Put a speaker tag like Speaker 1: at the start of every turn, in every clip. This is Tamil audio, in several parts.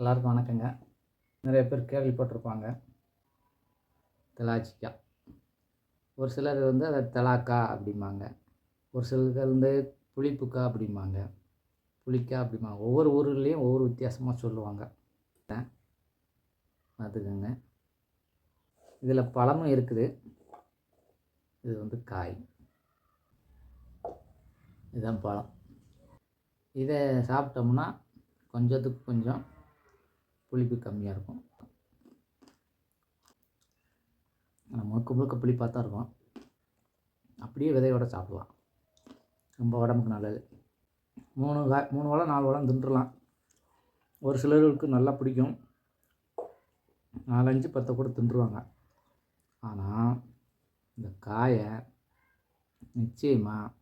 Speaker 1: எல்லாருக்கும் வணக்கங்க. நிறைய பேர் கேள்விப்பட்டிருப்பாங்க திலாச்சிக்கா. ஒரு சிலர் அதை தலாக்கா அப்படிம்பாங்க. ஒரு சிலர் புளிப்புக்கா அப்படிம்பாங்க, புளிக்கா அப்படிம்பாங்க. ஒவ்வொரு ஊர்லேயும் ஒவ்வொரு வித்தியாசமாக சொல்லுவாங்க. பார்த்துக்கோங்க, இதில் பழமும் இருக்குது. இது காய், இதுதான் பழம். இதை சாப்பிட்டோம்னா கொஞ்சத்துக்கு கொஞ்சம் புளிப்பு கம்மியாக இருக்கும். முழுக்க முழுக்க புளிப்பாக தான் இருக்கும். அப்படியே விதையோடு சாப்பிடலாம், ரொம்ப உடம்புக்கு நல்லது. 3 வளம் 4 வளம் தின்றுலாம். ஒரு சிலருக்கு நல்லா பிடிக்கும், 4, 5, 10 கூட தின்றுவாங்க. ஆனால் இந்த காயை நிச்சயமாக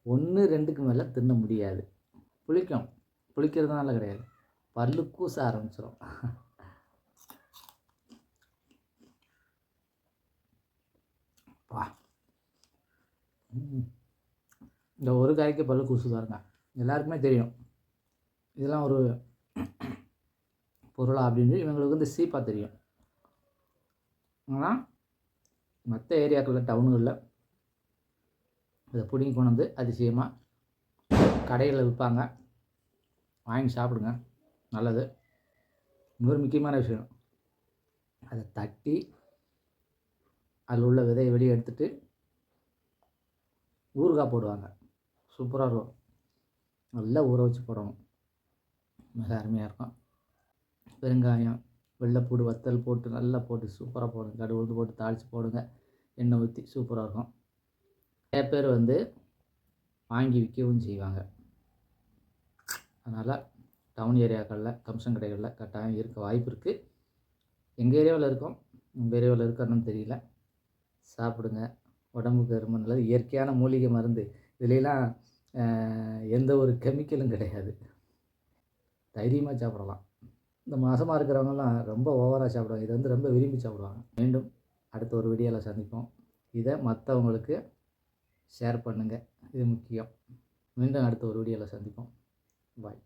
Speaker 1: 1, 2க்கு மேலே தின்ன முடியாது. புளிக்கிறதுனால கிடையாது, பல்லு கூச ஆரம்பிச்சிடும். இந்த ஒரு காய்க்கு பல்லு கூசுதாருங்க. எல்லாருக்குமே தெரியும் இதெல்லாம் ஒரு பொருளா அப்படின்னு. இவங்களுக்கு சீப்பாக தெரியும். ஆனால் மற்ற ஏரியாக்களில், டவுனுகளில் இதை பிடிங்கி கொண்டு வந்து அதிசயமாக கடையில் விற்பாங்க. வாங்கி சாப்பிடுங்க, நல்லது. இன்னொரு முக்கியமான விஷயம், அதை தட்டி அதில் உள்ள விதையை வெளியே எடுத்துட்டு ஊறுகாய் போடுவாங்க. சூப்பராக இருக்கும். நல்லா ஊற வச்சு போடணும், மிக அருமையாக இருக்கும். பெருங்காயம், வெள்ளைப்பூடு, வத்தல் போட்டு நல்லா போட்டு சூப்பராக போடுங்க. கடுகு உளுந்து போட்டு தாளித்து போடுங்க, எண்ணெய் ஊற்றி சூப்பராக இருக்கும். நிறைய பேர் வாங்கி விற்கவும் செய்வாங்க. அதனால் டவுன் ஏரியாக்களில், கம்சன் கடைகளில் கட்டாயம் இருக்க வாய்ப்பு இருக்குது. எங்கள் ஏரியாவில் இருக்கும், உங்கள் ஏரியாவில் இருக்கான்னு தெரியல. சாப்பிடுங்க, உடம்புக்கு ரொம்ப நல்லது. இயற்கையான மூலிகை மருந்து. இதுலாம் எந்த ஒரு கெமிக்கலும் கிடையாது. தைரியமாக சாப்பிடலாம். இந்த மாசமாக இருக்கிறவங்கலாம் ரொம்ப ஓவராக சாப்பிடுவாங்க. இதை ரொம்ப விரும்பி சாப்பிடுவாங்க. மீண்டும் அடுத்த ஒரு வீடியோவில் சந்திப்போம். இதை மற்றவங்களுக்கு ஷேர் பண்ணுங்கள், இது முக்கியம். மீண்டும் அடுத்த ஒரு வீடியோவில் சந்திப்போம். பாய்.